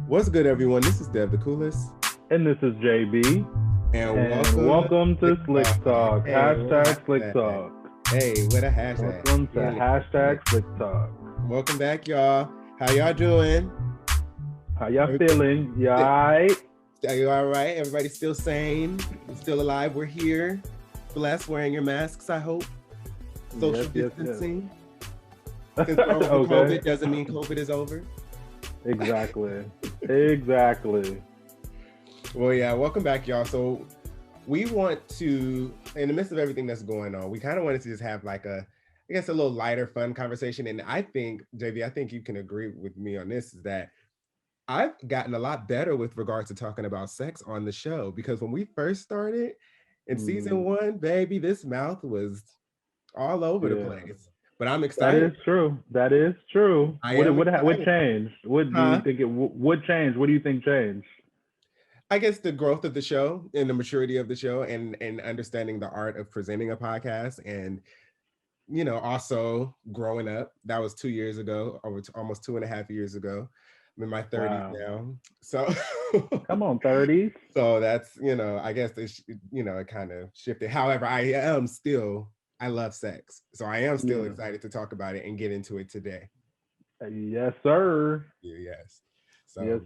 What's good, everyone? This is Dev the Coolest. And this is JB. And And welcome welcome to Slick Talk. Hey, what a Hashtag Slick hashtag. Talk. Hey, what a hashtag. Welcome to hashtag Slick Talk. Welcome back, y'all. How y'all doing? How y'all feeling? You all right? Are you all right? Everybody still sane? Still alive? We're here. Blessed, wearing your masks, I hope. Social distancing. Because COVID doesn't mean COVID is over. Exactly. Well, yeah, welcome back, y'all. So we want to, in the midst of everything that's going on, we kind of wanted to just have like a little lighter, fun conversation. And I think, JV, I think you can agree with me on this, is that I've gotten a lot better with regards to talking about sex on the show, because when we first started in season 1, baby, this mouth was all over the place. But I'm excited. That is true. What changed? What do you think would change? What do you think changed? I guess the growth of the show and the maturity of the show, and understanding the art of presenting a podcast, and also growing up. That was 2 years ago, or almost 2.5 years ago. I'm in my 30s now, so come on, 30s. So that's I guess it kind of shifted. However, I love sex, so I am still excited to talk about it and get into it today. Yes, sir. Yes. So yes.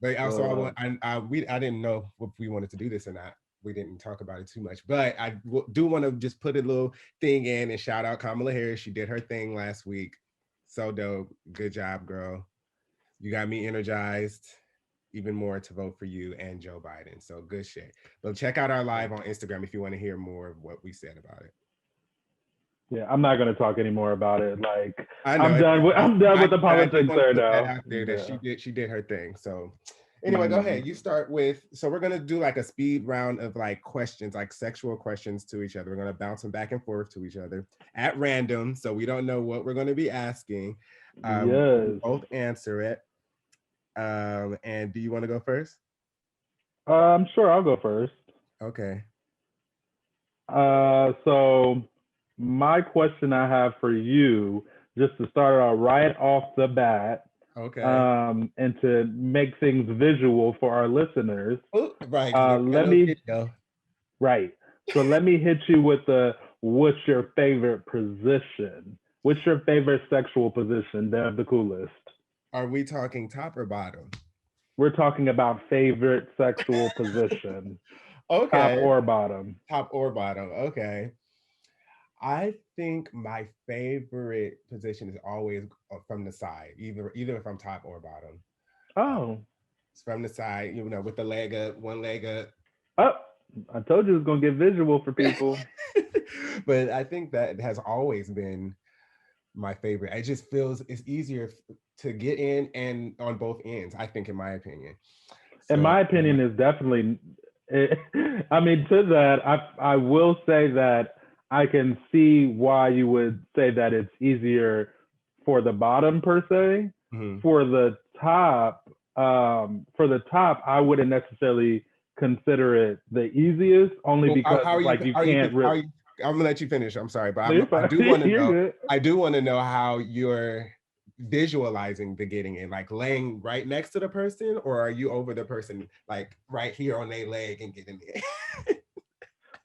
But also, I didn't know if we wanted to do this or not. We didn't talk about it too much, but I do want to just put a little thing in and shout out Kamala Harris. She did her thing last week. So dope. Good job, girl. You got me energized even more to vote for you and Joe Biden. So good shit. But check out our live on Instagram if you want to hear more of what we said about it. Yeah, I'm not going to talk anymore about it. Like, I'm done with the politics there now. She did her thing. So anyway, go ahead. You start with, so we're going to do like a speed round of like questions, like sexual questions to each other. We're going to bounce them back and forth to each other at random. So we don't know what we're going to be asking. We both answer it. And do you want to go first? Sure, I'll go first. Okay. So my question I have for you, just to start out right off the bat, okay, and to make things visual for our listeners. Right. So let me hit you with what's your favorite position? What's your favorite sexual position, Dev the Coolest? Are we talking top or bottom? We're talking about favorite sexual position. Okay. Top or bottom? Top or bottom. Okay. I think my favorite position is always from the side, either if I'm top or bottom. Oh. It's from the side, with the leg up, one leg up. Oh, I told you it was going to get visual for people. But I think that has always been my favorite. It just feels it's easier to get in and on both ends, I think, in my opinion. In my opinion, is definitely, I mean, to that, I will say that I can see why you would say that it's easier for the bottom per se. Mm-hmm. For the top, I wouldn't necessarily consider it the easiest, only because you can't really. I'm gonna let you finish. I'm sorry, but I do want to know. I do want to know how you're visualizing the getting in, like laying right next to the person, or are you over the person, like right here on their leg and getting in?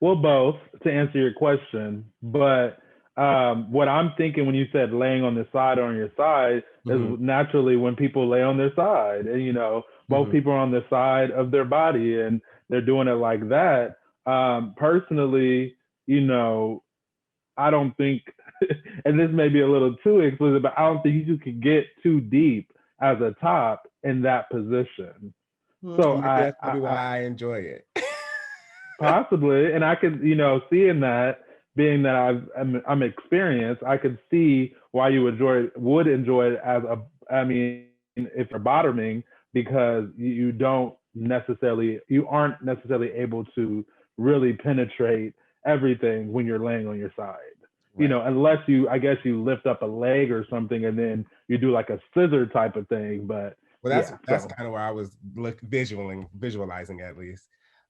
Well, both, to answer your question. But what I'm thinking when you said laying on the side or on your side is naturally when people lay on their side, and both people are on the side of their body and they're doing it like that. Personally, I don't think, and this may be a little too explicit, but I don't think you could get too deep as a top in that position. So that's probably why I enjoy it. Possibly, and I could, seeing that, being that I'm experienced, I could see why you would enjoy it as if you're bottoming, because you aren't necessarily able to really penetrate everything when you're laying on your side. Right. Unless you lift up a leg or something and then you do like a scissor type of thing. But that's kind of where I was visualizing at least.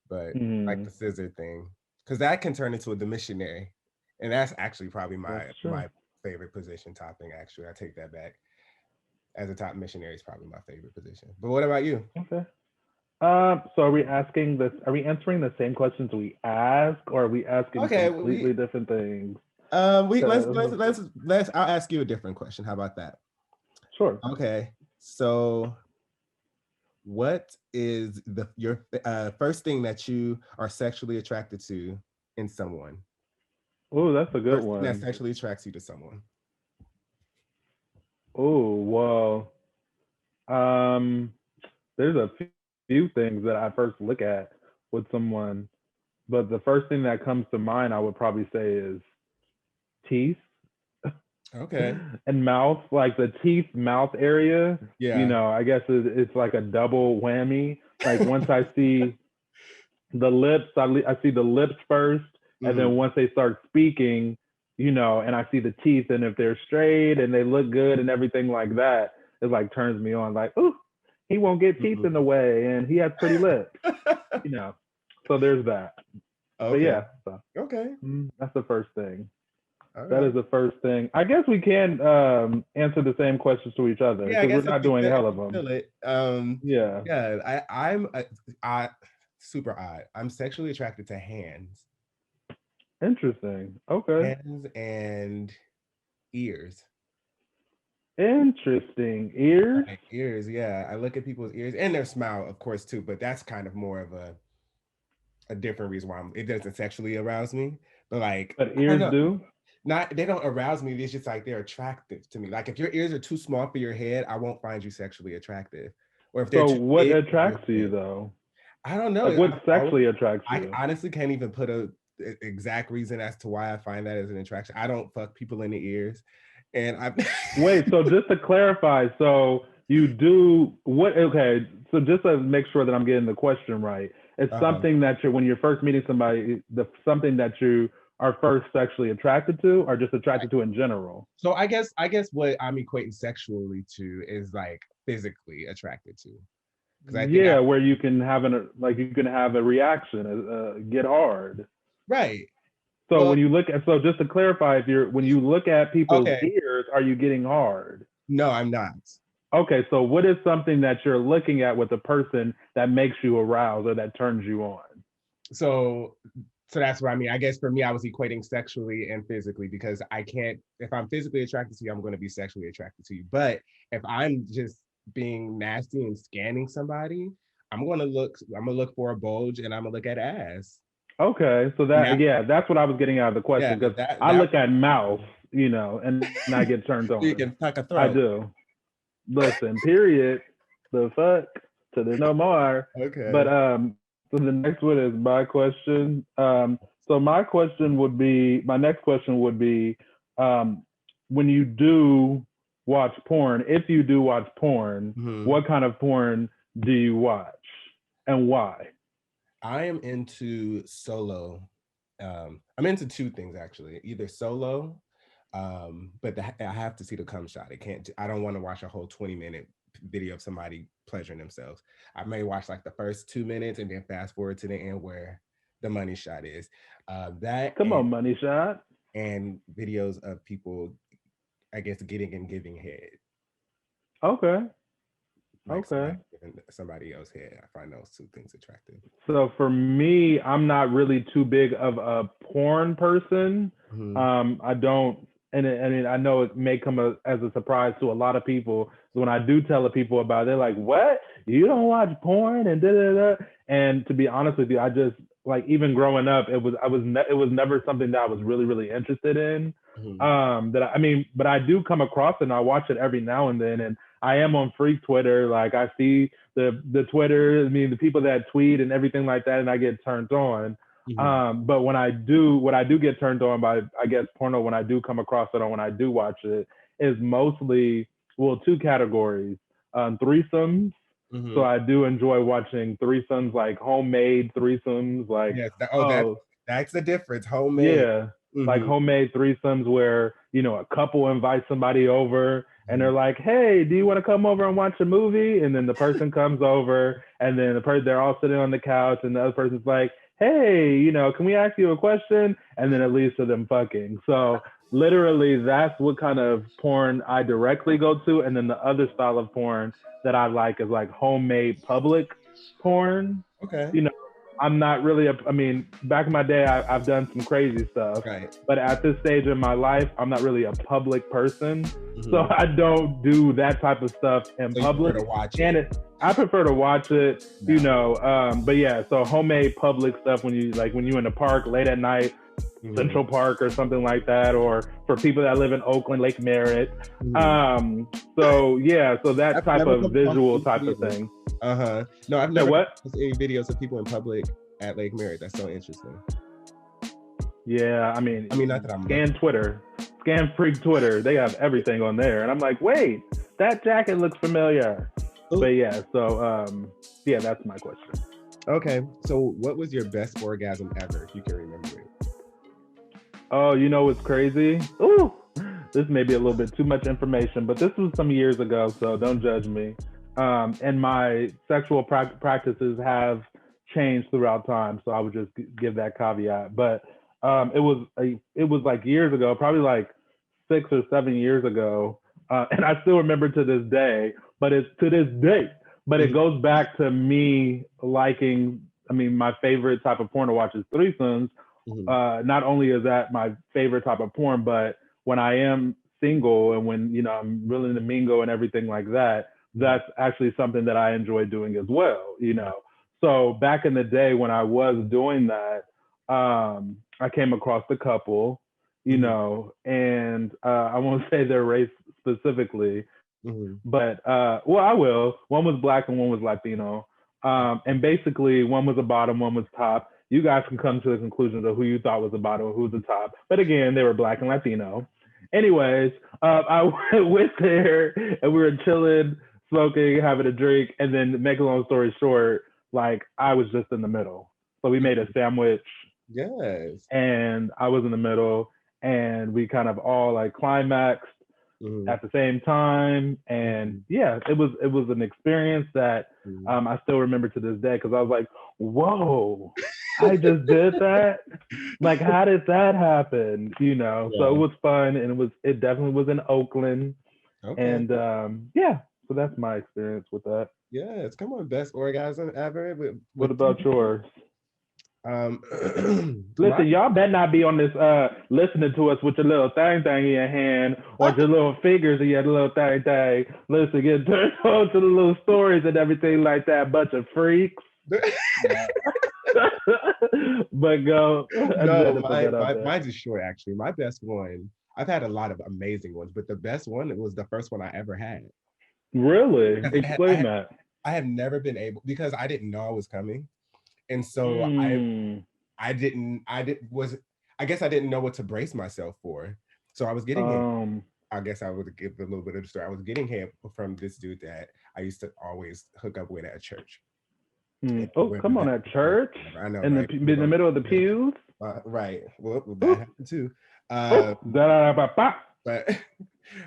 But like the scissor thing, because that can turn into the missionary, and that's actually probably my favorite position topping. Actually, I take that back. as a top missionary is probably my favorite position. But what about you? Okay. So are we asking this? Are we answering the same questions we ask, or are we asking Okay, completely different things? we let's 'Cause- I'll ask you a different question. How about that? Sure. Okay, so what is your first thing that you are sexually attracted to in someone? Oh, that's a good First thing that one. sexually attracts you to someone. Oh, well, um, there's a few things that I first look at with someone, but the first thing that comes to mind, I would probably say, is teeth Okay. and mouth, like the teeth mouth area. You Yeah. know, I guess it's like a double whammy. Like once I see the lips, I see the lips first, and then Mhm. once they start speaking, you know, and I see the teeth, and if they're straight and they look good and everything like that, it like turns me on. Like, ooh, he won't get teeth in the way, and he has pretty lips, you know. So there's that. But Okay. yeah, so Okay. that's the first thing. All That right. is the first thing. I guess we can answer the same questions to each other Yeah, I because we're guess if not we doing feel, hell of them. feel it. Yeah. Yeah, I super odd. I'm sexually attracted to Interesting. Okay. hands and ears. Interesting. Ears? Like ears, yeah. I look at people's ears and their smile, of course, too. But that's kind of more of a different reason why it doesn't sexually arouse me. But like, But I don't ears know. do? Not they don't arouse me. It's just like they're attractive to me. Like if your ears are too small for your head, I won't find you sexually attractive. Or if they're So too what big for your attracts you head, though? I don't know. Like what sexually attracts I you? honestly can't even put a exact reason as to why I find that as an attraction. I don't fuck people in the ears, and I. Wait, so just to clarify, so you do what? Okay, so just to make sure that I'm getting the question right, it's uh-huh. something that you're when you're first meeting somebody, something that you are first sexually attracted to, or just attracted to in general. So I guess what I'm equating sexually to is like physically attracted to, because I think I Yeah, where you can have you can have a reaction, get hard. right. So Well, when you look at so just to clarify, if you're when you look at people's okay. ears, are you getting hard? No, I'm not. Okay, so what is something that you're looking at with a person that makes you aroused or that turns you on? So that's what I mean. I guess for me, I was equating sexually and physically because I can't, if I'm physically attracted to you, I'm going to be sexually attracted to you. But if I'm just being nasty and scanning somebody, I'm gonna look for a bulge and I'm gonna look at ass. Okay, so Now, that's what I was getting out of the yeah, question because I that look at mouth, you know, and I get turned you on. can fuck a I throat. do. Listen, period. The fuck to there's no more. But Okay. so the next one is my question. So my next question would be, um, when you do watch porn, if you do watch porn, Mhm. what kind of porn do you watch and why? I am into solo. I'm into two things actually. Either solo, but I have to see the cum shot. I don't want to watch a whole 20-minute video of somebody pleasuring themselves. I may watch like the first 2 minutes and then fast forward to the end where the money shot is. That Come on, money shot. and videos of people, I guess, getting and giving head. Okay. Like Okay. somebody giving somebody else head. I find those two things attractive. So for me, I'm not really too big of a porn person. Mhm. I don't, and I know it may come as a surprise to a lot of people. When I do tell the people about it, they're like, "What? You don't watch porn?" And da da da. And to be honest with you, I just like even growing up, it was never something that I was really interested in. Mhm. I mean, but I do come across it and I watch it every now and then, and I am on Freak Twitter. Like I see the Twitter, I mean the people that tweet and everything like that, and I get turned on. Mhm. But what I do get turned on by, I guess, porno, when I do come across it or when I do watch it, is mostly, well, two categories. Threesomes. So Mhm. I do enjoy watching threesomes, like homemade threesomes, like, Yes. oh, That's the difference. Homemade. yeah, like Mhm. homemade threesomes where, you know, a couple invites somebody over and they're Mhm. like, "Hey, do you want to come over and watch a movie?" And then the person comes over and then they're all sitting on the couch and the other person's like, hey, you know, can we ask you a question? And then it leads to them fucking. So literally, that's what kind of porn I directly go to. And then the other style of porn that I like is like homemade public porn. Okay. You know, I'm not really I mean, back in my day, I've done some crazy stuff. Right. But at this stage in my life, I'm not really a public person. Mm-hmm. So I don't do that type of stuff in public. To watch it. I prefer to watch it, you know. But yeah, so homemade public stuff when you in the park late at night, Central Park or something like that, or for people that live in Oakland, Lake Merritt. So yeah, so that type of visual type of thing. No, I've never seen any videos of people in public at Lake Merritt. That's so interesting. Yeah, I mean, not that I'm scan freak Twitter. They have everything on there, and I'm like, wait, that jacket looks familiar. Ooh. But yeah, so yeah, that's my question. Okay, so what was your best orgasm ever, if you can remember it? Oh, you know what's crazy? Ooh, this may be a little bit too much information, but this was some years ago, so don't judge me. And my sexual practices have changed throughout time, so I would just give that caveat. But it was like years ago, probably like 6 or 7 years ago, and I still remember to this day. But it's to this day. But it goes back to me liking. I mean, my favorite type of porn to watch is threesomes. Not only is that my favorite type of porn, but when I am single and when, you know, I'm willing to mingle and everything like that, that's actually something that I enjoy doing as well, you know. So back in the day when I was doing that, I came across a couple, you know, and I won't say their race specifically, but well, I will. One was Black and one was Latino. And basically one was a bottom, one was top. You guys can come to the conclusion of who you thought was the bottom and who's the top. But again, they were Black and Latino. Anyways, I went there and we were chilling, smoking, having a drink. And then to make a long story short, like I was just in the middle. So we made a sandwich. Yes. And I was in the middle and we kind of all like climaxed at the same time. And yeah, it was an experience that I still remember to this day because I was like, whoa, I just did that. Like, how did that happen? You know, so it was fun and it definitely was in Oakland. Okay. And yeah, so that's my experience with that. Yes, come on, best orgasm ever. What about yours? Listen, y'all better not be on this listening to us with your little thing in your hand or your little fingers in your little thing. Listen, get turned on to the little stories and everything like that. Bunch of freaks. But go. No, mine's is short actually. My best one, I've had a lot of amazing ones, but the best one, it was the first one I ever had. Really? Explain that. I have never been able, because I didn't know I was coming. And so I guess I didn't know what to brace myself for. So I was getting him. I guess I would give a little bit of the story. I was getting him from this dude that I used to always hook up with at church. Oh, come on, at church? I know, in the middle of the pews? Right. Well, that happened too.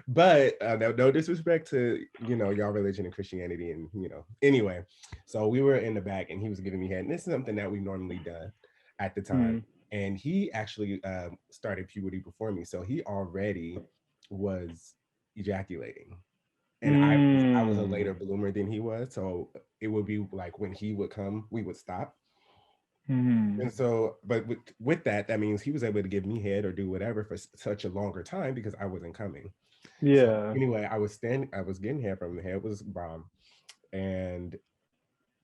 But no disrespect to, you know, y'all religion and Christianity and, you know, anyway. So we were in the back and he was giving me head. And this is something that we normally done at the time. And he actually started puberty before me. So he already was ejaculating. And I was a later bloomer than he was. So it would be like when he would come, we would stop. And so, but with that means he was able to give me head or do whatever for such a longer time because I wasn't coming. Yeah. So anyway, I was getting hair from the hair was bomb. And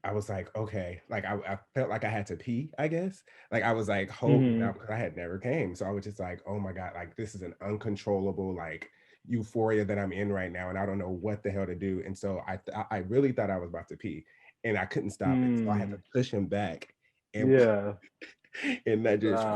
I was like, okay, like I felt like I had to pee, I guess. Like I was like holding out because I had never came. So I was just like, oh my God, like this is an uncontrollable like euphoria that I'm in right now. And I don't know what the hell to do. And so I really thought I was about to pee and I couldn't stop it. So I had to push him back. And yeah. And that just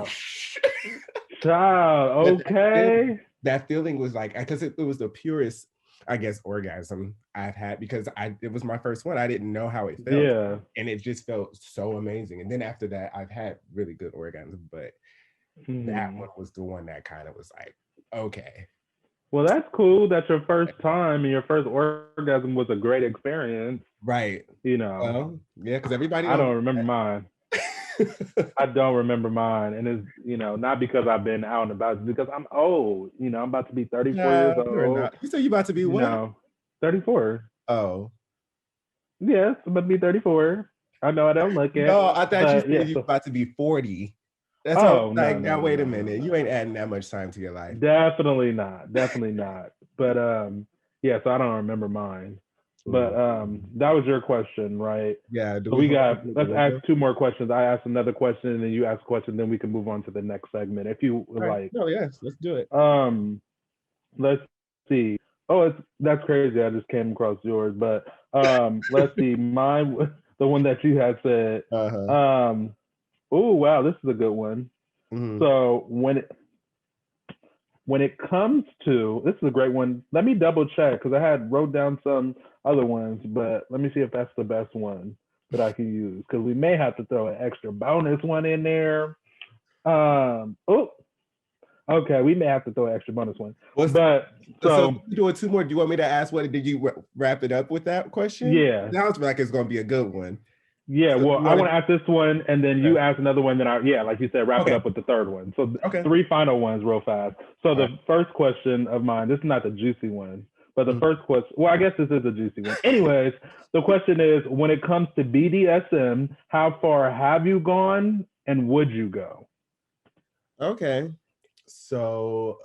child, okay. That feeling was like, because it was the purest, I guess, orgasm I've had because it was my first one. I didn't know how it felt. Yeah. And it just felt so amazing. And then after that, I've had really good orgasms, but that one was the one that kind of was like, okay. Well, that's cool. That's your first time and your first orgasm was a great experience. Right. You know. Yeah, because everybody. I don't remember mine. I don't remember mine, and it's not because I've been out and about, it's because I'm old. I'm about to be 34 years No, you're old. not. You said you about to be what? 34. Oh. Yes, I'm about to be 34. I know I don't look it, No, I thought you but said yeah. you So, about to be 40. That's what I was oh no like, no now no wait a no no minute. no. You ain't adding that much time to your life. Definitely not. Definitely not. But yeah. So I don't remember mine. But Mm. that was your question, right? Yeah, do So we we hold got. open the Let's ask window? 2 more questions. I ask another question, and then you ask a question. Then we can move on to the next segment if you would All right. like. No, yes, let's do it. Let's see. Oh, that's crazy. I just came across yours, but let's see. Mine, the one that you had said. Uh-huh. Oh wow, this is a good one. Mm-hmm. So when it comes to, this is a great one. Let me double check because I had wrote down some other ones, but let me see if that's the best one that I can use because we may have to throw an extra bonus one in there. Oh, okay, we may have to throw an extra bonus one. What's But so so you doing two more? Do you want me to ask what did you wrap it up with that question? yeah, Sounds like it's gonna be a good one. yeah. So Well, you I want want to to ask this one, and then you ask another one. Then like you said, wrap it okay. up with the third one. So Okay. 3 final ones, real fast. So All the right. first question of mine. This is not the juicy one, but the Mhm. first question. Well, I guess this is a juicy one. Anyways, the question is: when it comes to BDSM, how far have you gone, and would you go? Okay. So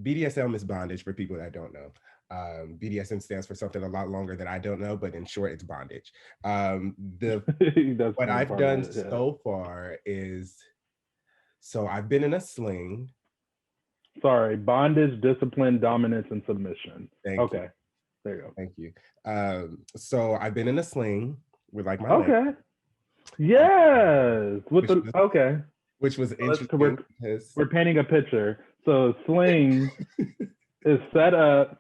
BDSM is bondage for people that don't know. BDSM stands for something a lot longer that I don't know, but in short, it's bondage. The That's what one I've part of done it. Yeah. so far is so I've been in a sling. Sorry, bondage, discipline, dominance, and submission. Thank you. Okay, there you go. Thank you. So I've been in a sling with like my leg, Okay. Yes. With which the was, okay. which was So we're interesting because we're painting a picture. So sling is set up.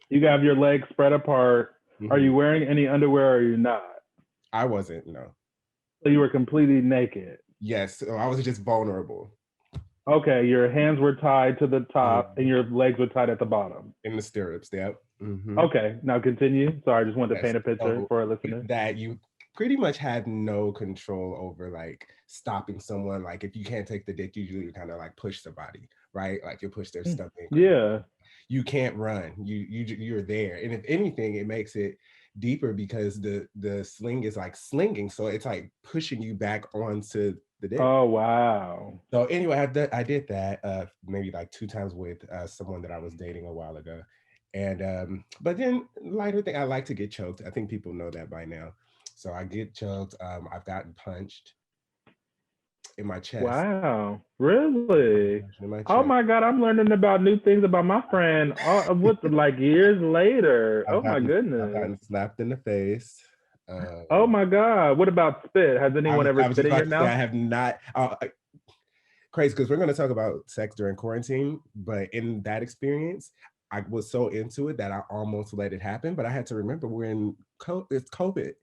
You have your legs spread apart. Are you wearing any underwear or are you not? I wasn't, no. So you were completely naked. Yes, so I was just vulnerable Okay, your hands were tied to the top and your legs were tied at the bottom. in the stirrups. Yep. Okay, now continue. Sorry, I just wanted to Yes. paint a picture So for our listeners. that you pretty much have no control over like stopping someone. Like if you can't take the dick, usually you kind of like push somebody, right? Like you push their stomach. Yeah. You can't run. You're there. And if anything, it makes it deeper because the sling is like slinging. So it's like pushing you back onto the dick. Oh wow. So anyway, I did that maybe like 2 times with someone that I was dating a while ago. And but then lighter thing, I like to get choked. I think people know that by now. So I get choked. I've gotten punched in my chest. Wow. Really? Punched in my Oh chest. my God, I'm learning about new things about my friend with like years later. Oh my I've goodness. gotten slapped in the face. Oh my God. What about spit? Has I anyone was, ever I was spit just in your about to say mouth? I have not. Crazy because we're going to talk about sex during quarantine, but in that experience, I was so into it that I almost let it happen. But I had to remember we're in it's COVID.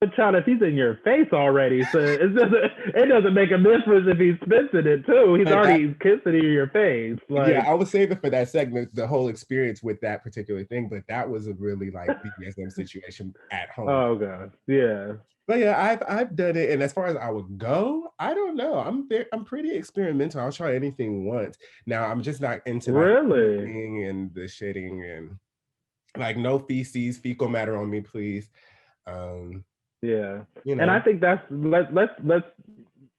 But child, if he's in your face already, so it doesn't make a difference if he spits in it too. He's But that, already kissing in your face. yeah, Like, I was saving for that segment the whole experience with that particular thing, but that was a really like BDSM situation at home. oh God. Yeah. But yeah, I've done it, and as far as I would go, I don't know. I'm pretty experimental. I'll try anything once. Now I'm just not into like Really? eating and the shitting and like no feces, fecal matter on me, please. Um, Yeah. you And I know, think let's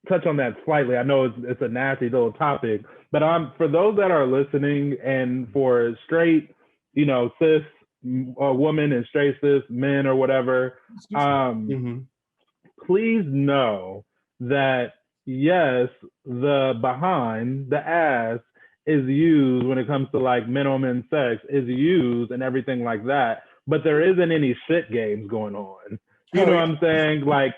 touch on that slightly. I know it's a nasty little topic, but for those that are listening and for straight, cis women and straight cis men or whatever, mm-hmm. please know that yes, the behind, the ass is used when it comes to like men on men sex is used and everything like that, but there isn't any shit games going on. You Oh know yeah. what I'm saying? Like,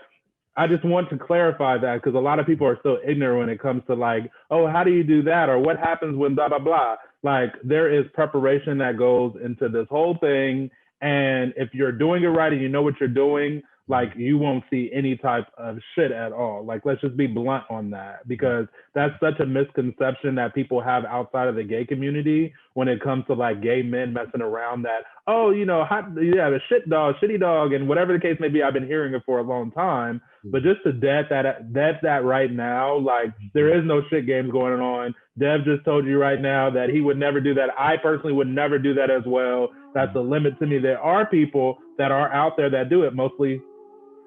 I just want to clarify that because a lot of people are still ignorant when it comes to like, oh, how do you do that? Or what happens when blah, blah, blah. Like, there is preparation that goes into this whole thing. And if you're doing it right and you know what you're doing, like you won't see any type of shit at all. Like, let's just be blunt on that because that's such a misconception that people have outside of the gay community when it comes to like gay men messing around that, oh, hot, yeah, the shit dog, shitty dog, and whatever the case may be. I've been hearing it for a long time. But just to that right now, like there is no shit games going on. Dev just told you right now that he would never do that. I personally would never do that as well. That's a limit to me. There are people that are out there that do it, mostly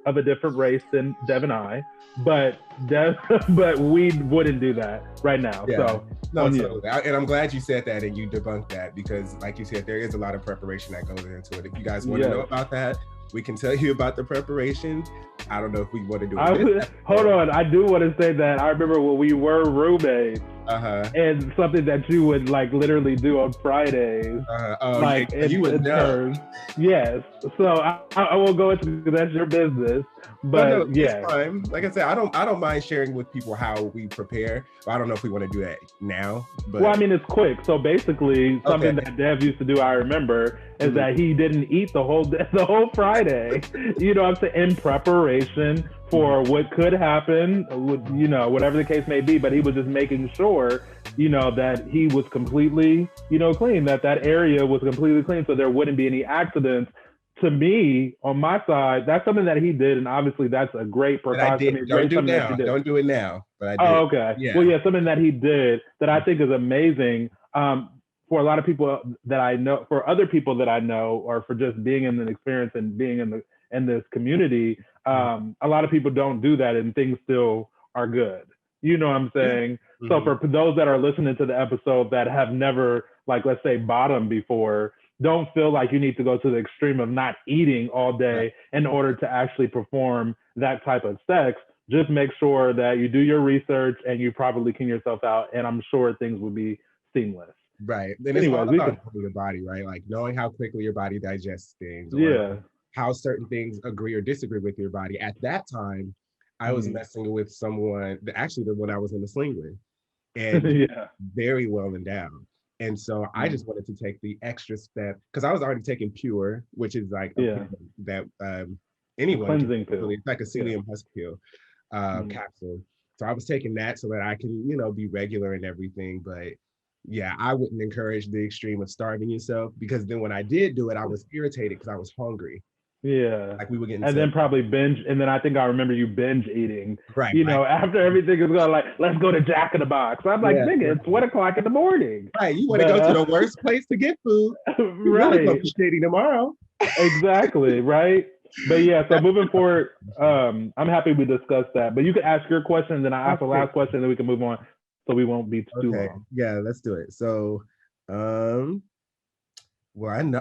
of a different race than Dev and I, but but we wouldn't do that right now. Yeah. So No, on totally. you. And I'm glad you said that and you debunked that because, like you said, there is a lot of preparation that goes into it. If you guys want to know about that, we can tell you about the preparation. I don't know if we want to do it. Hold on. I do want to say that I remember when we were roommates. And something that you would like literally do on Fridays, like you would know. Yes, so I won't go into that's your business, but it's fine. Like I said, I don't mind sharing with people how we prepare. I don't know if we want to do that now. But well, I mean, it's quick. So basically, something that Dev used to do, I remember, is that he didn't eat the whole Friday. You know what I'm saying? In preparation for what could happen, you know, whatever the case may be, but he was just making sure, you know, that he was completely, you know, clean, that area was completely clean so there wouldn't be any accidents. To me, on my side, that's something that he did, and obviously that's a great precaution. Don't do it now, but I did. Oh, okay. Yeah. Well, yeah, something that he did that I think is amazing. For a lot of people that I know, for other people that I know, or for just being in an experience and being in this community, a lot of people don't do that and things still are good. You know what I'm saying? Mm-hmm. So for those that are listening to the episode that have never, like, let's say bottomed before, don't feel like you need to go to the extreme of not eating all day in order to actually perform that type of sex. Just make sure that you do your research and you properly clean yourself out, and I'm sure things will be seamless. Right. And it's all about your body, right? Like knowing how quickly your body digests things. Or how certain things agree or disagree with your body. At that time, I was messing with someone, actually the one I was in the sling with, and very well endowed. And so I just wanted to take the extra step because I was already taking Pure, which is like that anyone cleansing pill. It's like a psyllium husk pill capsule. So I was taking that so that I can, you know, be regular and everything. But yeah, I wouldn't encourage the extreme of starving yourself because then when I did do it, I was irritated because I was hungry. Yeah. Like we were getting and then probably binge. And then I think I remember you binge eating. Right. You know, after everything is going, like, let's go to Jack in the Box. I'm like, nigga, it's 1 o'clock in the morning. Right. You want to go to the worst place to get food. You really gonna be shitty tomorrow. Exactly. Right. But yeah, so moving forward, I'm happy we discussed that. But you can ask your question, and then I ask the last question, and then we can move on so we won't be too long. Yeah, let's do it. So, well,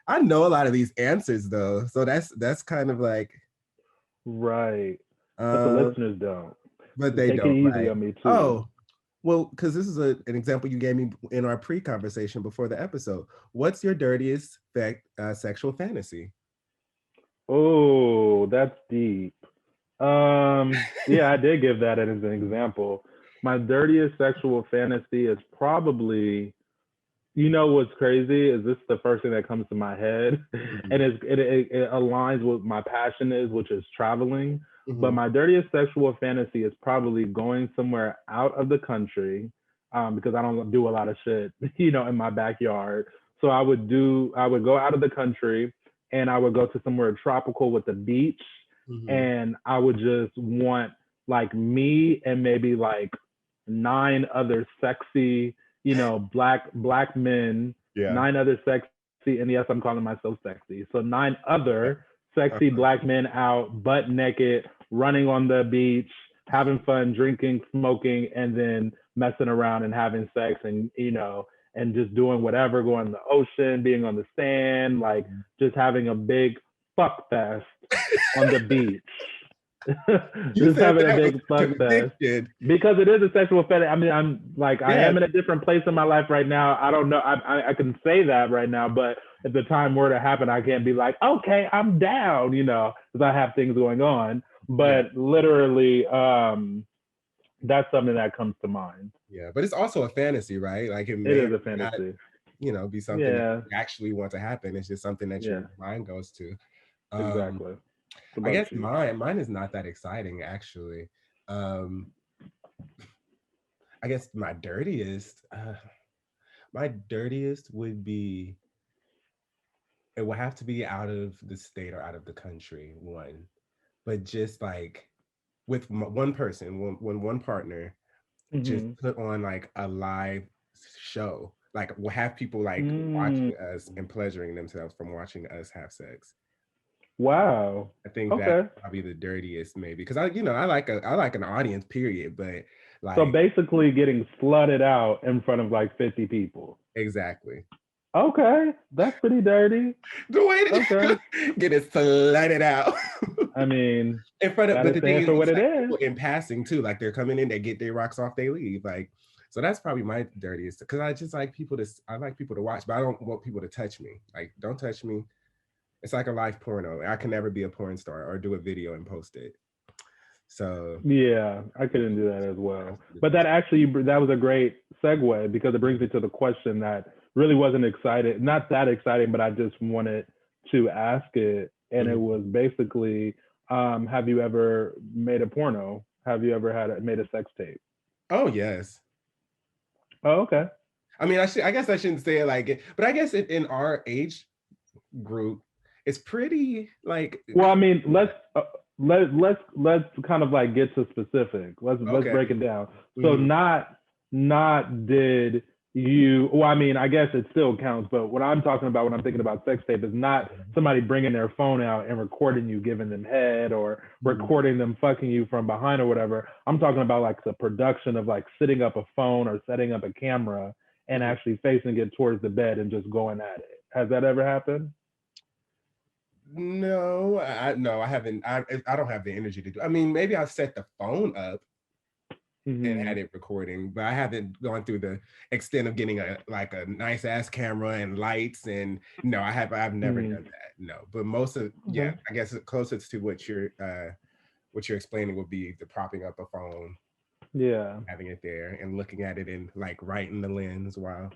I know a lot of these answers though, so that's kind of like right. But the listeners don't. But they take don't. It easy right. on me too. Oh, well, because this is an example you gave me in our pre-conversation before the episode. What's your dirtiest sexual fantasy? Oh, that's deep. Yeah, I did give that as an example. My dirtiest sexual fantasy is probably, you know, what's crazy is this is the first thing that comes to my head, and it aligns with my passion which is traveling. But my dirtiest sexual fantasy is probably going somewhere out of the country, because I don't do a lot of shit, you know, in my backyard. So I would go out of the country and I would go to somewhere tropical with the beach, and I would just want like me and maybe like 9 other sexy, you know, black men, 9 other sexy, and yes, I'm calling myself sexy. So 9 other sexy black men out, butt naked, running on the beach, having fun, drinking, smoking, and then messing around and having sex, and, you know, and just doing whatever, going to the ocean, being on the sand, like just having a big fuck fest on the beach. Just having a big fuck fest. Because it is a sexual fetish. I mean, I'm like, I am in a different place in my life right now. I don't know. I can say that right now, but if the time were to happen, I can't be like, okay, I'm down, you know, because I have things going on. But literally, that's something that comes to mind. Yeah, but it's also a fantasy, right? Like it is a fantasy. Not, you know, be something that you actually want to happen. It's just something that your mind goes to. Exactly. I guess mine is not that exciting, actually. I guess my dirtiest would be, it would have to be out of the state or out of the country, one. But just like with one person, one partner just Mm-hmm. put on like a live show. Like we'll have people like Mm. watching us and pleasuring themselves from watching us have sex. Wow. I think that's Okay. probably the dirtiest maybe because I like an audience period, but So like basically getting slutted out in front of like 50 people. exactly Okay. That's pretty dirty. the way Okay. to get it slided out I mean, in front of. But gotta the thing stand is, for what it's it like is. people in passing too. Like they're coming in, they get their rocks off, they leave. Like so that's probably my dirtiest because I just like people to. I like people to watch, but I don't want people to touch me. Like don't touch me. It's like a live porno. I can never be a porn star or do a video and post it. So Yeah, I couldn't do that as well. that's the But difference. that was a great segue because it brings me to the question that really wasn't excited, not that exciting, but I just wanted to ask it. And it Mhm. was basically, have you ever made a porno? Have you ever made a sex tape? Oh yes. Oh, okay. I mean, I guess I shouldn't say it like it, but I guess in our age group, it's pretty like Well, I mean, let's kind of like get to specific. Let's okay. break it down. So Mhm. not did you? Well, I mean, I guess it still counts. But what I'm talking about when I'm thinking about sex tape is not somebody bringing their phone out and recording you giving them head or Mhm. recording them fucking you from behind or whatever. I'm talking about like the production of like setting up a phone or setting up a camera and Mhm. actually facing it towards the bed and just going at it. Has that ever happened? No, no, I haven't. I don't have the energy to do. I mean, maybe I've set the phone up and Mm-hmm. had it recording, but I haven't gone through the extent of getting a like a nice ass camera and lights and no, I've never Mm-hmm. done that. No. But most of yeah, Okay. I guess the closest to what you're explaining would be the propping up a phone, Yeah. having it there and looking at it and like right in the lens while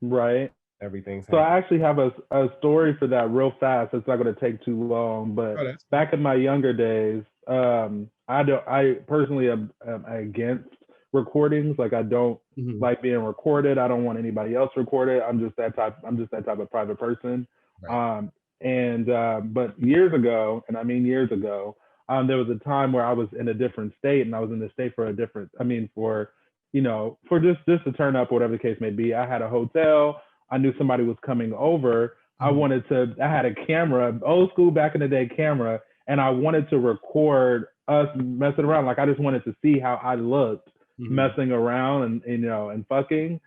Right. everything's So happening. I actually have a story for that real fast. It's not going to take too long. But Oh, that's cool. back in my younger days, I personally am against recordings. Like I don't Mhm. like being recorded. I don't want anybody else recorded. I'm just that type of private person. Right. Um, and but years ago, and I mean years ago, there was a time where I was in a different state, and I was in the state for a different. I mean for for just to turn up, whatever the case may be. I had a hotel. I knew somebody was coming over. Mhm. I had a camera, old school back in the day camera, and I wanted to record us messing around. Like I just wanted to see how I looked Mhm. messing around and and fucking.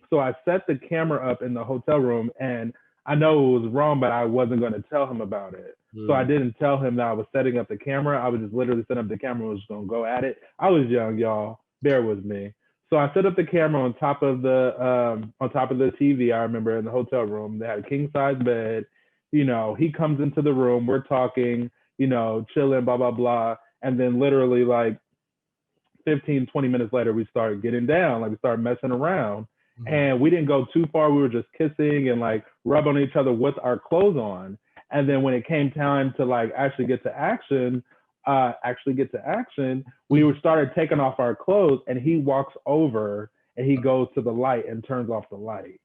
So I set the camera up in the hotel room, and I know it was wrong, but I wasn't going to tell him about it. So I Mhm. didn't tell him that I was setting up the camera. I was just literally setting up the camera and was just gonna go at it. I was young, y'all. Bear with me. So I set up the camera on top of the TV. I remember in the hotel room they had a king size bed. He comes into the room. We're talking. Chilling, blah blah blah. And then literally like 15, 20 minutes later, we started getting down. Like we started messing around, Mhm. and we didn't go too far. We were just kissing and like rubbing on each other with our clothes on. And then when it came time to like actually get to action, we Mhm. were started taking off our clothes, and he walks over and he goes to the light and turns off the light.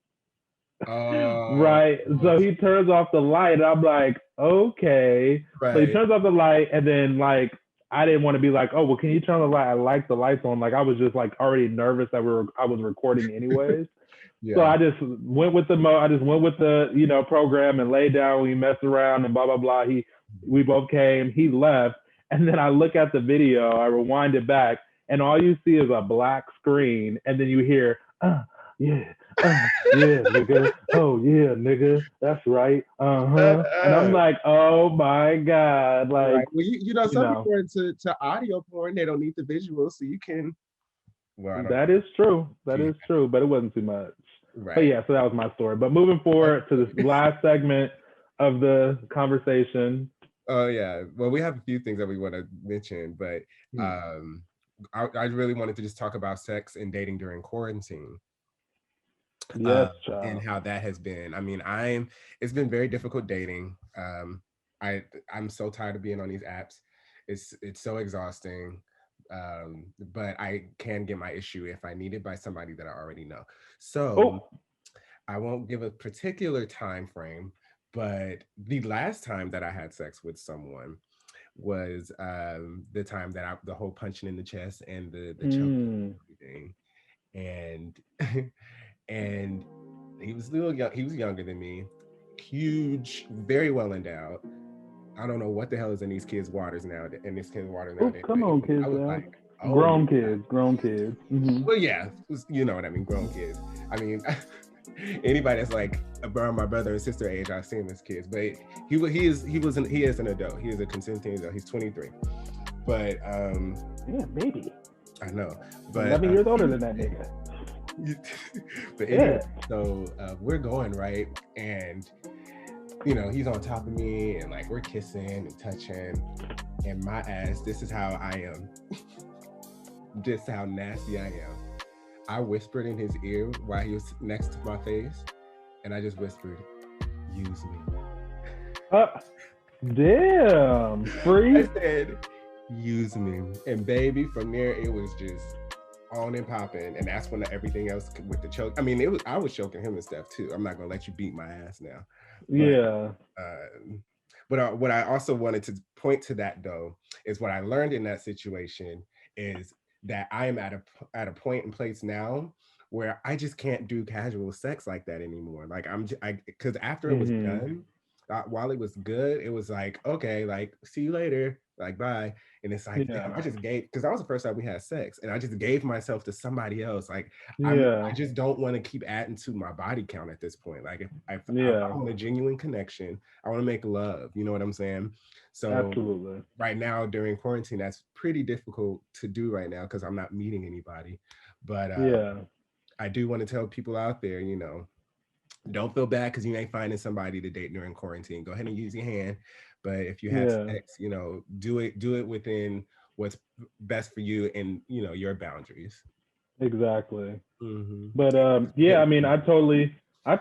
Oh, Right. So he turns off the light, and I'm like, okay. So he right. turns off the light, and then like I didn't want to be like, oh well, can you turn the light? I like the lights on. Like I was just like already nervous that I was recording anyways. So Yeah. I just went with I just went with the program and laid down. We messed around and blah blah blah. We both came. He left, and then I look at the video. I rewind it back, and all you see is a black screen, and then you hear, yeah, yeah, nigga. Oh yeah, nigga. That's right. Shut And I'm up. like, oh my god, Right. like Well, you some know, people are into audio porn. They don't need the visual, so you can. Well, I don't know. that is true. That Yeah. is true, but it wasn't too much. But Right. yeah, so that was my story. But moving That's forward to this funny. last segment of the conversation. Oh yeah. Well, we have a few things that we want to mention, but Hmm. um, I really wanted to just talk about sex and dating during quarantine. Yes, And child. how that has been. I mean, it's been very difficult dating. I I'm so tired of being on these apps. It's so exhausting. But I can get my issue if I need it by somebody that I already know. So Oh, I won't give a particular time frame, but the last time that I had sex with someone was the time that the whole punching in the chest and the choking Mm. and everything. And and he was little young, he was younger than me, huge, very well endowed. I don't know what the hell is in these kids' waters now, in this kids' water Oh, nowadays. come But on, anyway, kids. I was like, oh my Grown God. kids, grown kids. Well, yeah, you know what I mean, grown kids. I mean, anybody that's like around my brother and sister age, I've seen as kids. But he is an adult. He is a consenting adult. He's 23. But Yeah, baby. I know. But 11 years older than that nigga. but anyway, so we're going right, and you know he's on top of me, and like we're kissing and touching, and my ass. This is how I am. Just how nasty I am. I whispered in his ear while he was next to my face, and I just whispered, "Use me." Damn, free. I said, "Use me," and baby, from there it was just on and popping, and that's when everything else with the choke. I mean, I was choking him and stuff too. I'm not gonna let you beat my ass now. But, Yeah. What I also wanted to point to that though is what I learned in that situation is that I am at a point and place now where I just can't do casual sex like that anymore. Like because after it was done, while it was good, it was like, okay, like see you later, like bye. And it's like, damn, I just gave, because that was the first time we had sex, and I just gave myself to somebody else. Like I just don't want to keep adding to my body count at this point. Like if I want a genuine connection, I want to make love. You know what I'm saying? So Absolutely. right now during quarantine, that's pretty difficult to do right now because I'm not meeting anybody. But I do want to tell people out there, you know, don't feel bad because you ain't finding somebody to date during quarantine. Go ahead and use your hand. But if you have sex, you know, do it within what's best for you and, you know, your boundaries. Exactly. Mm-hmm. But yeah, I mean, okay. I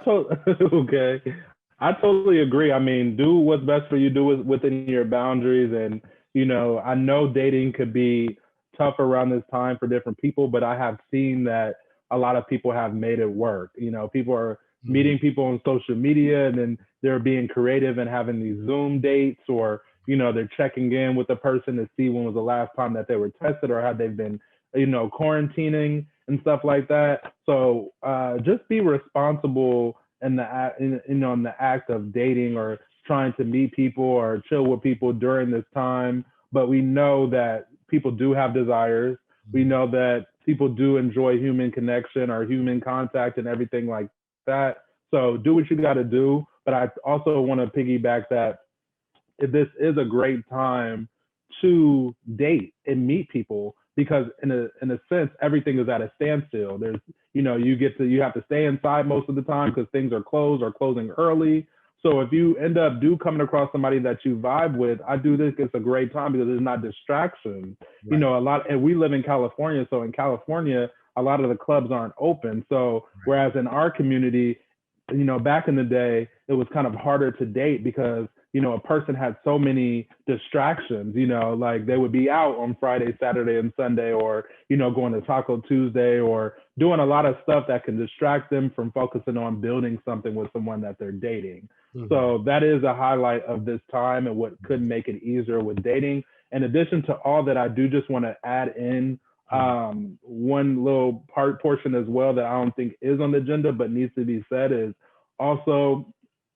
totally agree. I mean, do what's best for you, do it within your boundaries. And, you know, I know dating could be tough around this time for different people, but I have seen that a lot of people have made it work. You know, people are meeting people on social media, and then they're being creative and having these Zoom dates, or, you know, they're checking in with the person to see when was the last time that they were tested, or how they've been, you know, quarantining and stuff like that. So just be responsible in the act of dating, or trying to meet people or chill with people during this time. But we know that people do have desires. We know that people do enjoy human connection or human contact and everything like that. So do what you got to do. But I also want to piggyback that this is a great time to date and meet people, because in a sense everything is at a standstill. There's, you know, you have to stay inside most of the time because things are closed or closing early. So if you end up coming across somebody that you vibe with, I do think it's a great time because there's not distractions. Right. You know, and we live in California, so in California a lot of the clubs aren't open. So whereas in our community, you know, back in the day, it was kind of harder to date because, you know, a person had so many distractions, you know, like they would be out on Friday, Saturday, and Sunday, or, you know, going to Taco Tuesday, or doing a lot of stuff that can distract them from focusing on building something with someone that they're dating. Mm-hmm. So that is a highlight of this time and what could make it easier with dating. In addition to all that, I do just want to add in one little portion as well that I don't think is on the agenda but needs to be said is also,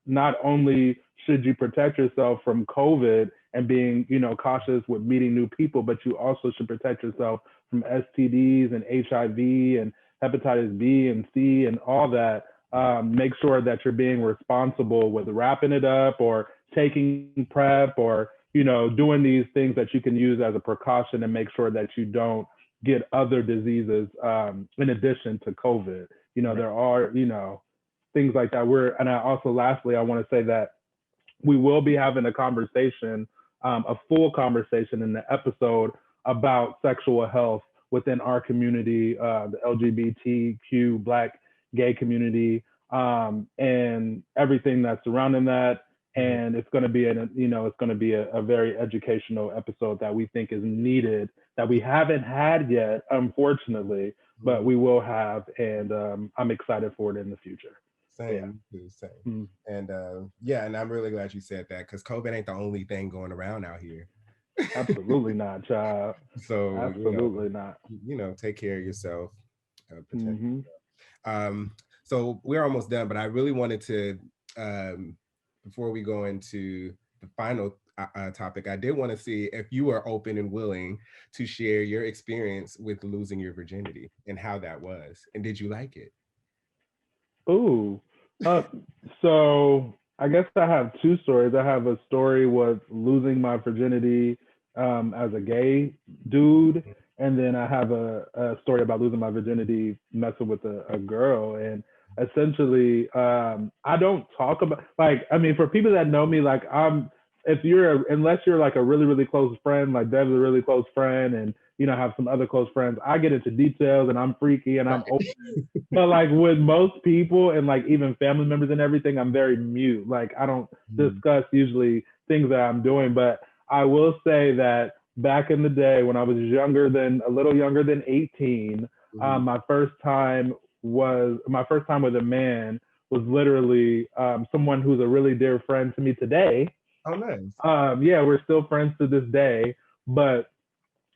not only should you protect yourself from COVID and being, you know, cautious with meeting new people, but you also should protect yourself from STDs and HIV and hepatitis B and C and all that. Make sure that you're being responsible with wrapping it up or taking PrEP, or, you know, doing these things that you can use as a precaution and make sure that you don't get other diseases in addition to COVID. You know, there are, you know, things like that. And I also, lastly, I want to say that we will be having a conversation, a full conversation in the episode about sexual health within our community, the LGBTQ Black gay community, and everything that's surrounding that. And it's going to be a very educational episode that we think is needed, that we haven't had yet, unfortunately, but we will have. And I'm excited for it in the future. Same. And and I'm really glad you said that, because COVID ain't the only thing going around out here. Absolutely not, child. So, Absolutely not. take care of yourself. Protect. Mm-hmm. Um, so we're almost done, but I really wanted to, before we go into the final topic, I did want to see if you are open and willing to share your experience with losing your virginity and how that was, and did you like it? Ooh. Uh, so I guess I have two stories. I have a story with losing my virginity as a gay dude, and then I have a story about losing my virginity messing with a girl. And essentially, I don't talk about like I mean, for people that know me, like if unless you're like a really really close friend, like Dev's a really close friend, and have some other close friends, I get into details and I'm freaky and I'm Right. but like with most people and like even family members and everything, I'm very mute. Like I don't Mm, discuss usually things that I'm doing. But I will say that back in the day when I was a little younger than 18, mhm. my first time with a man was literally someone who's a really dear friend to me today. Oh, nice. Yeah, we're still friends to this day, but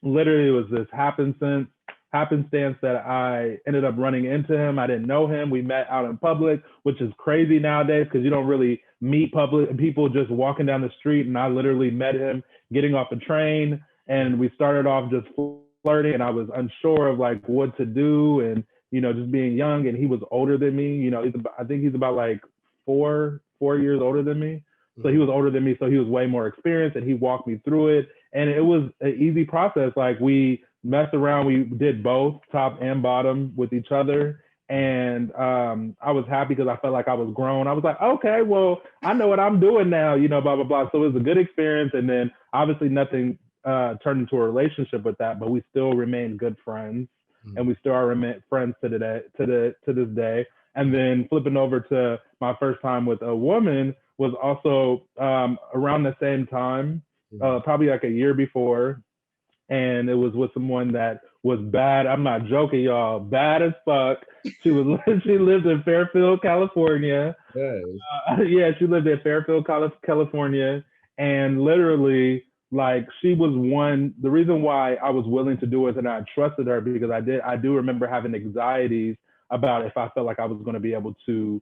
literally it was this happenstance that I ended up running into him. I didn't know him. We met out in public, which is crazy nowadays because you don't really meet public people just walking down the street. And I literally met him getting off a train, and we started off just flirting, and I was unsure of like what to do, and just being young. And he was older than me. I think he's about like 4 years older than me. So he Mhm. was older than me, so he was way more experienced, and he walked me through it. And it was an easy process. Like we messed around, we did both top and bottom with each other. And I was happy because I felt like I was grown. I was like, okay, well, I know what I'm doing now, blah blah blah. So it was a good experience. And then obviously nothing turned into a relationship with that, but we still remain good friends, and Mhm. we still are friends to this day. And then flipping over to my first time with a woman was also around the same time, Mhm. probably like a year before, and it was with someone that was bad. I'm not joking, y'all. Bad as fuck. She was she lived in Fairfield, California. Yes. Yeah, she lived in Fairfield, California, and literally, like, she was one. The reason why I was willing to do it and I trusted her because I do remember having anxieties about if I felt like I was going to be able to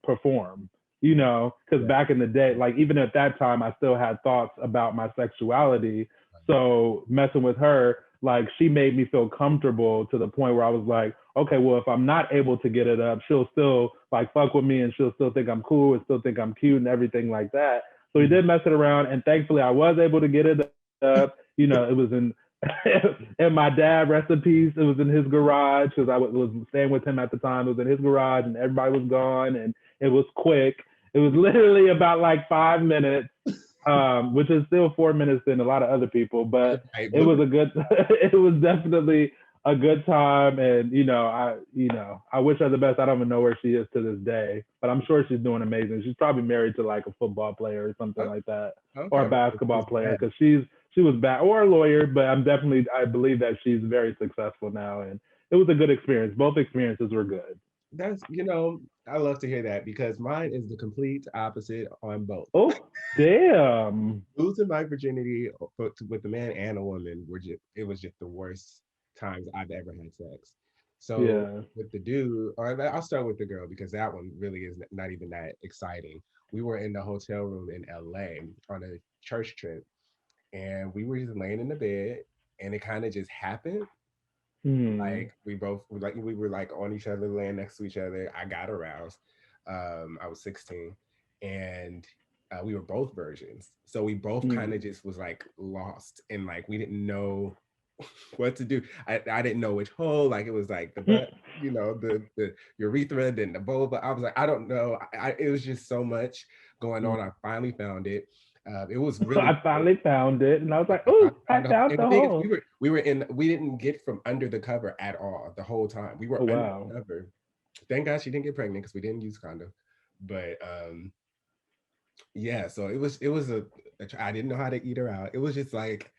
perform. Because Yeah. back in the day, like even at that time, I still had thoughts about my sexuality. So messing with her, like she made me feel comfortable to the point where I was like, okay, well, if I'm not able to get it up, she'll still like fuck with me and she'll still think I'm cool and still think I'm cute and everything like that. So we Mhm. did mess it around, and thankfully I was able to get it up. It was in and my dad, rest in peace, it was in his garage because I was staying with him at the time. It was in his garage and everybody was gone, and it was quick. It was literally about like 5 minutes, which is still 4 minutes than a lot of other people, but Right. it was a good, it was definitely a good time. And, I wish her the best. I don't even know where she is to this day, but I'm sure she's doing amazing. She's probably married to like a football player or something Oh, like that, or okay. a Well, basketball she's player, bad. because she was bad, or a lawyer, but I believe that she's very successful now. And it was a good experience. Both experiences were good. I love to hear that because mine is the complete opposite on both. Oh, damn. Losing my virginity with a man and a woman it was just the worst times I've ever had sex. So Yeah. with the dude, or I'll start with the girl because that one really is not even that exciting. We were in the hotel room in LA on a church trip, and we were just laying in the bed, and it kind of just happened. Hmm. Like we were like on each other, laying next to each other. I got aroused. I was 16, and we were both virgins, so we both kind Hmm. of just was like lost, and like we didn't know what to do. I didn't know which hole. Like it was like the butt, the urethra, then the vulva. I was like, I don't know. It was just so much going on. I finally found it. It was really I finally found it, and I was like, I "Oh, finally I found out. found And the the thing is, hole." we didn't get from under the cover at all the whole time. We Oh were under wow. the cover. Thank God she didn't get pregnant because we didn't use condom. But yeah, so it was I didn't know how to eat her out. It was just like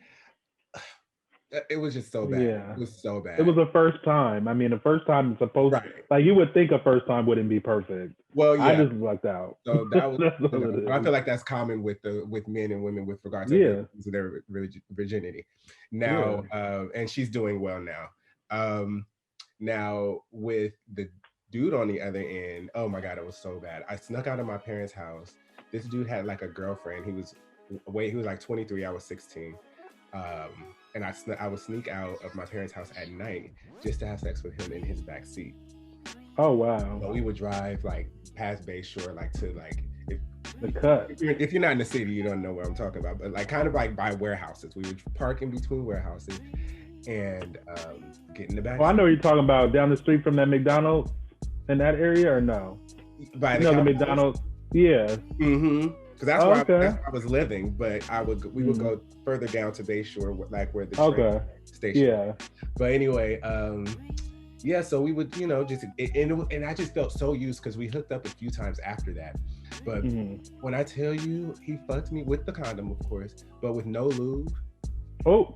It was just so bad. Yeah. It was so It bad. was a first time. I mean, the first time is supposed Right. like you would think a first time wouldn't be perfect. Well, I yeah. just lucked out. So that was, That's you all know, it but I is. feel like that's common with men and women with regard to Yeah. their virginity. Yeah. Now, and she's doing well now. Um, now with the dude on the other end, oh my god, it was so bad. I snuck out of my parents' house. This dude had like a girlfriend. He was like 23. I was 16. And I would sneak out of my parents' house at night just to have sex with him in his back seat. Oh wow. So we would drive like past Bayshore, like to like The cut. if you're not in the city, you don't know what I'm talking about. But like kind of like by warehouses, we would park in between warehouses and get in the back. Oh, I know what you're talking about down the street from that McDonald's in that area, or no? By the McDonald's. Yeah. Mm-hmm. Because that's, that's where I was living, but we would go further down to Bayshore, like where the train station. Yeah. But anyway, yeah, so we would, you know, just and I just felt so used because we hooked up a few times after that. But when I tell you, he fucked me with the condom, of course, but with no lube. Oh,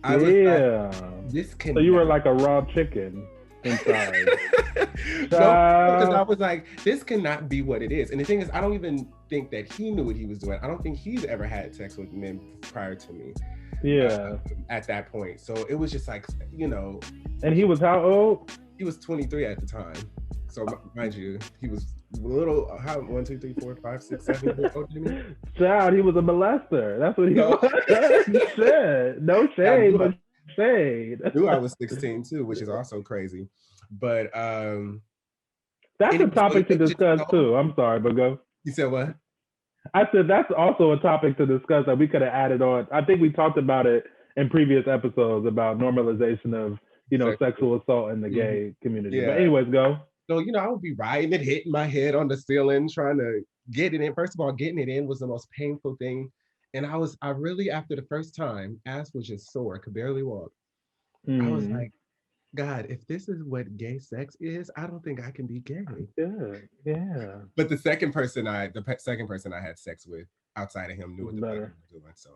I was like, this can. So you were like a raw chicken inside. No, because I was like, this cannot be what it is. And the thing is, I don't even think that he knew what he was doing. I don't think he's ever had sex with men prior to me. Yeah. At that point, so it was just like, you know. And he was how old? He was 23 at the time. So mind you, he was a little, how, 1, 2, 3, 4, 5, 6, 7 years older than me. Child, he was a molester. That's what he was. Shit. No shade, but shade. I knew I was 16 too, which is also crazy. But that's a topic to discuss too. I'm sorry, but go. You said what? I said that's also a topic to discuss that we could have added on. I think we talked about it in previous episodes about normalization of, you know, sexual assault in the gay community. Yeah. But anyways, go. So, you know, I would be riding it, hitting my head on the ceiling, trying to get it in. First of all, getting it in was the most painful thing. And I really, after the first time, ass was just sore, could barely walk. I was like, God, if this is what gay sex is, I don't think I can be gay. Yeah. But the second person I had sex with outside of him knew what the fuck he was doing. So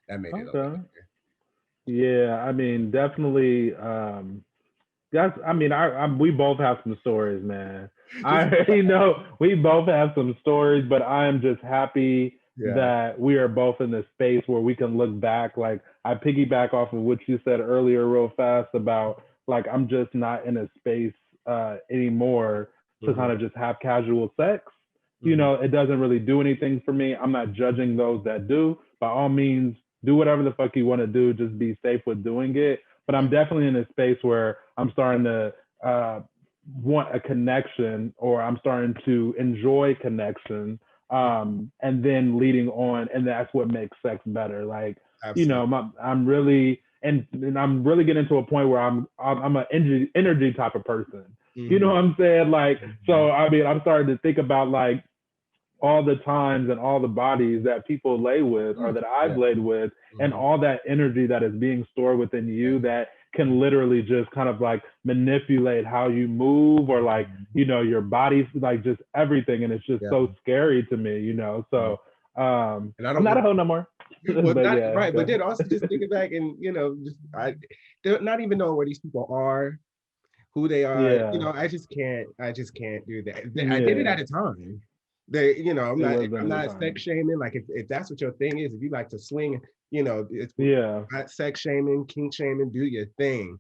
that made it a little better. Yeah, I mean, definitely. We both have some stories, man. We both have some stories, but I am just happy that we are both in this space where we can look back. Like, I piggyback off of what you said earlier real fast about, like, I'm just not in a space anymore to kind of just have casual sex. You know, it doesn't really do anything for me. I'm not judging those that do. By all means, do whatever the fuck you want to do. Just be safe with doing it. But I'm definitely in a space where I'm starting to want a connection, or I'm starting to enjoy connection, and then leading on, and that's what makes sex better. Like, absolutely. You know, I'm really and I'm really getting to a point where I'm an energy type of person. You know what I'm saying? Like, so I mean, I'm starting to think about like all the times and all the bodies that people lay with, or that I've laid with, and all that energy that is being stored within you that can literally just kind of like manipulate how you move, or like, you know, your body, like just everything. And it's just so scary to me, you know? So and I'm not a hoe no more. But but then also just thinking back and, you know, they're not even knowing where these people are, who they are. You know, I just can't do that. I did it at a time. You know, I'm not sex shaming. Like, if that's what your thing is, if you like to swing, you know, it's not sex shaming, kink shaming, do your thing.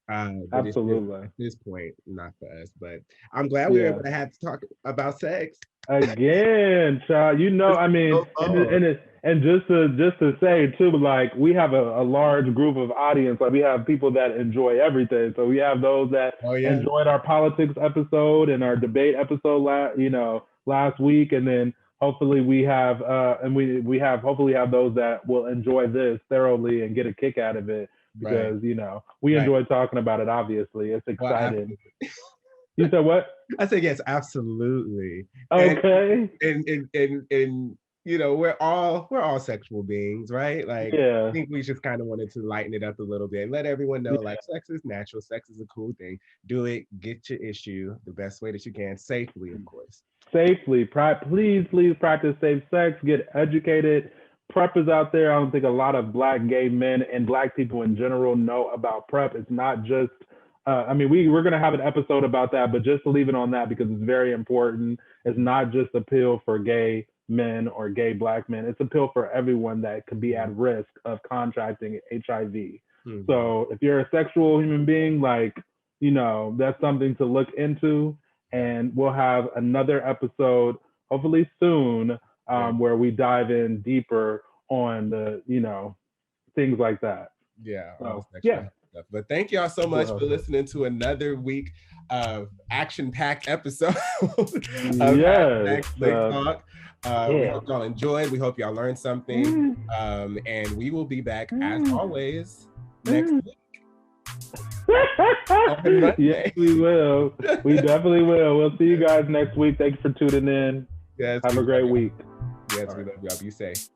Absolutely. At this point, not for us, but I'm glad we were able to have to talk about sex again, child. You know, I mean, and just to say too, like, we have a large group of audience. Like, we have people that enjoy everything. So we have those that enjoyed our politics episode and our debate episode last week, and then hopefully we have hopefully have those that will enjoy this thoroughly and get a kick out of it, because you know, we enjoy talking about it. Obviously, it's exciting. You said what? I said yes, absolutely. Okay. And you know, we're all sexual beings, right? Like, I think we just kind of wanted to lighten it up a little bit and let everyone know, like, sex is natural, sex is a cool thing. Do it, get your issue the best way that you can, safely, of course. Safely. Please practice safe sex, get educated, PrEP is out there. I don't think a lot of Black gay men and Black people in general know about PrEP. It's not just, I mean, we're going to have an episode about that, but just to leave it on that because it's very important. It's not just a pill for gay men or gay Black men. It's a pill for everyone that could be at risk of contracting HIV. Mm-hmm. So if you're a sexual human being, like, you know, that's something to look into. And we'll have another episode, hopefully soon, where we dive in deeper on the, you know, things like that. Yeah. Yeah. But thank y'all so much for listening to another week of action-packed episode of Slick Talk. We hope y'all enjoyed. We hope y'all learned something. And we will be back as always next week. Yes, we will. We definitely will. We'll see you guys next week. Thanks for tuning in. Yes. Have a great week. Yes, we love y'all. Be safe.